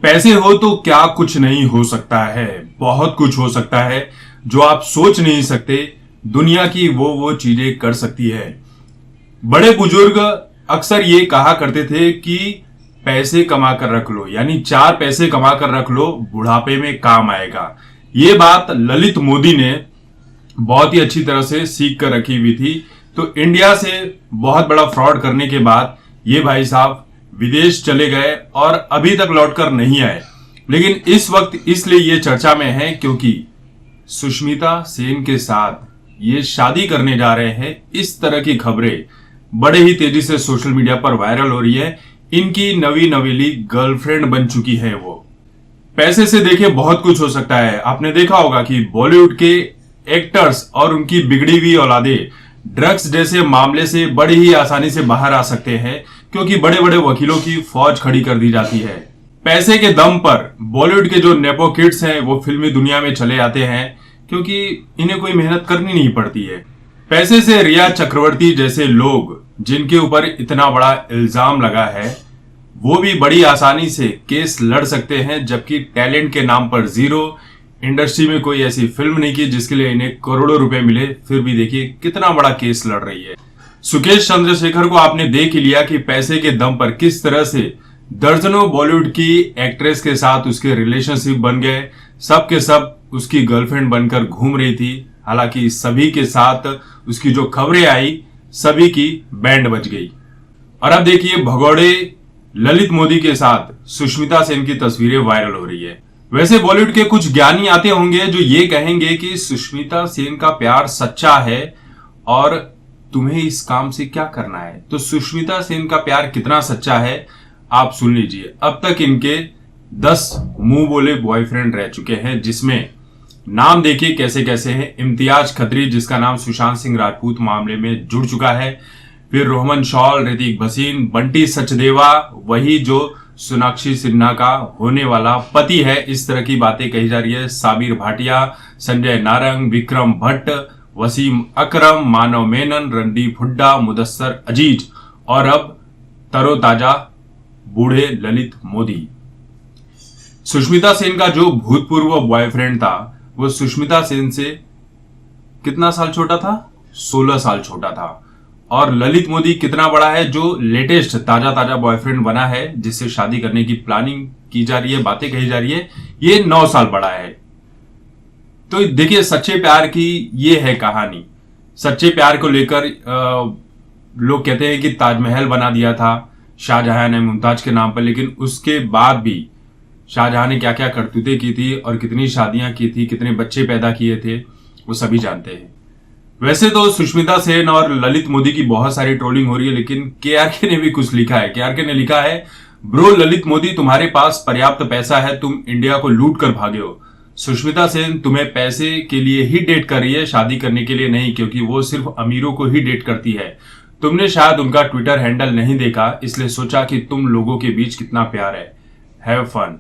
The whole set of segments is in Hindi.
पैसे हो तो क्या कुछ नहीं हो सकता है, बहुत कुछ हो सकता है जो आप सोच नहीं सकते। दुनिया की वो चीजें कर सकती है। बड़े बुजुर्ग अक्सर ये कहा करते थे कि पैसे कमा कर रख लो, यानी 4 पैसे कमा कर रख लो, बुढ़ापे में काम आएगा। ये बात ललित मोदी ने बहुत ही अच्छी तरह से सीख कर रखी हुई थी। तो इंडिया से बहुत बड़ा फ्रॉड करने के बाद ये भाई साहब विदेश चले गए और अभी तक लौटकर नहीं आए। लेकिन इस वक्त इसलिए ये चर्चा में है क्योंकि सुष्मिता सेन के साथ ये शादी करने जा रहे हैं। इस तरह की खबरें बड़े ही तेजी से सोशल मीडिया पर वायरल हो रही है। इनकी नवी नवेली गर्लफ्रेंड बन चुकी है वो। पैसे से देखिए बहुत कुछ हो सकता है। आपने देखा होगा कि बॉलीवुड के एक्टर्स और उनकी बिगड़ी हुई औलादे ड्रग्स जैसे मामले से बड़ी ही आसानी से बाहर आ सकते हैं क्योंकि बड़े बड़े वकीलों की फौज खड़ी कर दी जाती है। पैसे के दम पर बॉलीवुड के जो नेपो किड्स हैं वो फिल्मी दुनिया में चले आते हैं क्योंकि इन्हें कोई मेहनत करनी नहीं पड़ती है। पैसे से रिया चक्रवर्ती जैसे लोग जिनके ऊपर इतना बड़ा इल्जाम लगा है वो भी बड़ी आसानी से केस लड़ सकते हैं, जबकि टैलेंट के नाम पर जीरो। इंडस्ट्री में कोई ऐसी फिल्म नहीं की जिसके लिए इन्हें करोड़ों रुपए मिले, फिर भी देखिए कितना बड़ा केस लड़ रही है। सुकेश चंद्रशेखर को आपने देख ही लिया कि पैसे के दम पर किस तरह से दर्जनों बॉलीवुड की एक्ट्रेस के साथ उसके रिलेशनशिप बन गए। सब के सब उसकी गर्लफ्रेंड बनकर घूम रही थी। हालांकि सभी के साथ उसकी जो खबरें आई सभी की बैंड बज गई। और अब देखिए भगौड़े ललित मोदी के साथ सुष्मिता सेन की तस्वीरें वायरल हो रही है। वैसे बॉलीवुड के कुछ ज्ञानी आते होंगे जो ये कहेंगे कि सुष्मिता सेन का प्यार सच्चा है और तुम्हें इस काम से क्या करना है। तो सुष्मिता सेन का प्यार कितना सच्चा है आप सुन लीजिए। अब तक इनके 10 मुंह बोले बॉयफ्रेंड रह चुके हैं, जिसमें नाम देखिए कैसे कैसे हैं। इम्तियाज खत्री जिसका नाम सुशांत सिंह राजपूत मामले में जुड़ चुका है, फिर रोहमन शॉल, ऋतिक भसीन, बंटी सचदेवा, वही जो सोनाक्षी सिन्हा का होने वाला पति है, इस तरह की बातें कही जा रही है। साबिर भाटिया, संजय नारंग, विक्रम भट्ट, वसीम अकरम, मानव मेनन, रणदीप हुड्डा, मुदस्सर अजीज और अब तरोताजा बूढ़े ललित मोदी। सुष्मिता सेन का जो भूतपूर्व बॉयफ्रेंड था वो सुष्मिता सेन से कितना साल छोटा था? 16 साल छोटा था। और ललित मोदी कितना बड़ा है? जो लेटेस्ट ताजा बॉयफ्रेंड बना है जिससे शादी करने की प्लानिंग की जा रही है, बातें कही जा रही है, ये 9 साल बड़ा है। तो देखिए सच्चे प्यार की ये है कहानी। सच्चे प्यार को लेकर लोग कहते हैं कि ताजमहल बना दिया था शाहजहां ने मुमताज के नाम पर, लेकिन उसके बाद भी शाहजहां ने क्या क्या करतूतें की थी और कितनी शादियां की थी, कितने बच्चे पैदा किए थे, वो सभी जानते हैं। वैसे तो सुष्मिता सेन और ललित मोदी की बहुत सारी ट्रोलिंग हो रही है, लेकिन केआरके ने भी कुछ लिखा है। केआरके ने लिखा है, ब्रो ललित मोदी तुम्हारे पास पर्याप्त पैसा है, तुम इंडिया को लूट कर भागे हो। सुष्मिता सेन तुम्हें पैसे के लिए ही डेट कर रही है, शादी करने के लिए नहीं, क्योंकि वो सिर्फ अमीरों को ही डेट करती है। तुमने शायद उनका ट्विटर हैंडल नहीं देखा, इसलिए सोचा कि तुम लोगों के बीच कितना प्यार है। Have fun.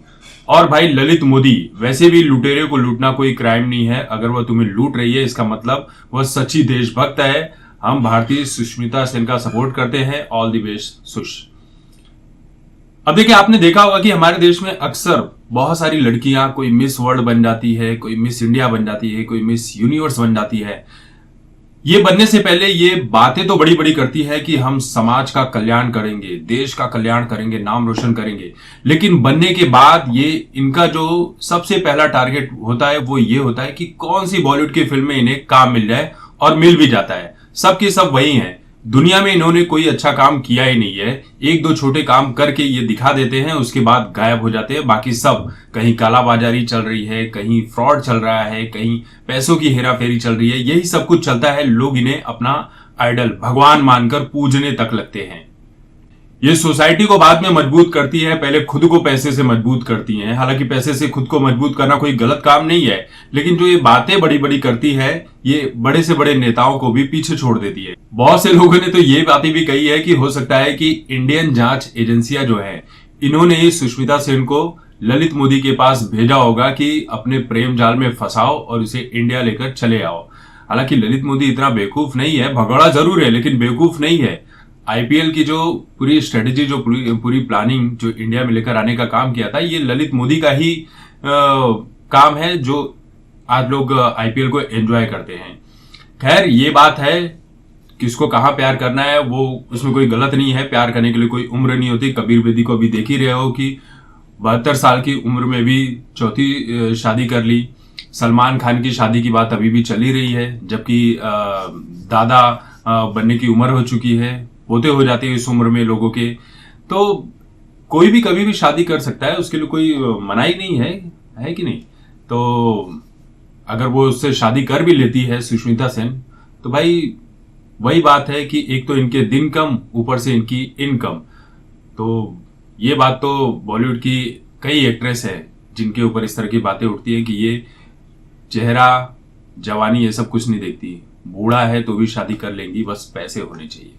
और भाई ललित मोदी, वैसे भी लुटेरे को लूटना कोई क्राइम नहीं है। अगर वह तुम्हें लूट रही है इसका मतलब वह सच्ची देशभक्त है। हम भारतीय सुष्मिता सेन का सपोर्ट करते हैं। All the best Sush. अब देखिए आपने देखा होगा कि हमारे देश में अक्सर बहुत सारी लड़कियां, कोई मिस वर्ल्ड बन जाती है, कोई मिस इंडिया बन जाती है, कोई मिस यूनिवर्स बन जाती है। ये बनने से पहले ये बातें तो बड़ी बड़ी करती है कि हम समाज का कल्याण करेंगे, देश का कल्याण करेंगे, नाम रोशन करेंगे। लेकिन बनने के बाद ये इनका जो सबसे पहला टारगेट होता है वो ये होता है कि कौन सी बॉलीवुड की फिल्म में इन्हें काम मिल जाए, और मिल भी जाता है। सबकी सब वही हैं। दुनिया में इन्होंने कोई अच्छा काम किया ही नहीं है। 1-2 छोटे काम करके ये दिखा देते हैं, उसके बाद गायब हो जाते हैं। बाकी सब कहीं कालाबाजारी चल रही है, कहीं फ्रॉड चल रहा है, कहीं पैसों की हेराफेरी चल रही है। यही सब कुछ चलता है। लोग इन्हें अपना आइडल, भगवान मानकर पूजने तक लगते हैं। ये सोसाइटी को बाद में मजबूत करती है, पहले खुद को पैसे से मजबूत करती हैं। हालांकि पैसे से खुद को मजबूत करना कोई गलत काम नहीं है, लेकिन जो ये बातें बड़ी बड़ी करती है ये बड़े से बड़े नेताओं को भी पीछे छोड़ देती है। बहुत से लोगों ने तो ये बातें भी कही है कि हो सकता है कि इंडियन जांच एजेंसियां जो है इन्होंने ही सुष्मिता सेन को ललित मोदी के पास भेजा होगा कि अपने प्रेम जाल में फंसाओ और उसे इंडिया लेकर चले आओ। हालांकि ललित मोदी इतना बेवकूफ नहीं है, भगौड़ा जरूर है लेकिन बेवकूफ नहीं है। आईपीएल की जो पूरी स्ट्रेटेजी, जो पूरी प्लानिंग जो इंडिया में लेकर आने का काम किया था, ये ललित मोदी का ही काम है, जो आज लोग आईपीएल को एंजॉय करते हैं। खैर, ये बात है, किसको कहाँ प्यार करना है वो उसमें कोई गलत नहीं है। प्यार करने के लिए कोई उम्र नहीं होती। कबीर बेदी को अभी देख ही रहे हो कि 72 साल की उम्र में भी चौथी शादी कर ली। सलमान खान की शादी की बात अभी भी चल ही रही है, जबकि दादा बनने की उम्र हो चुकी है, पोते हो जाते हैं इस उम्र में लोगों के। तो कोई भी कभी भी शादी कर सकता है, उसके लिए कोई मनाही नहीं है कि नहीं। तो अगर वो उससे शादी कर भी लेती है सुष्मिता सेन, तो भाई वही बात है कि एक तो इनके दिन कम, ऊपर से इनकी इनकम। तो ये बात तो बॉलीवुड की कई एक्ट्रेस है जिनके ऊपर इस तरह की बातें उठती है कि ये चेहरा, जवानी, ये सब कुछ नहीं देखती, बूढ़ा है तो भी शादी कर लेंगी, बस पैसे होने चाहिए।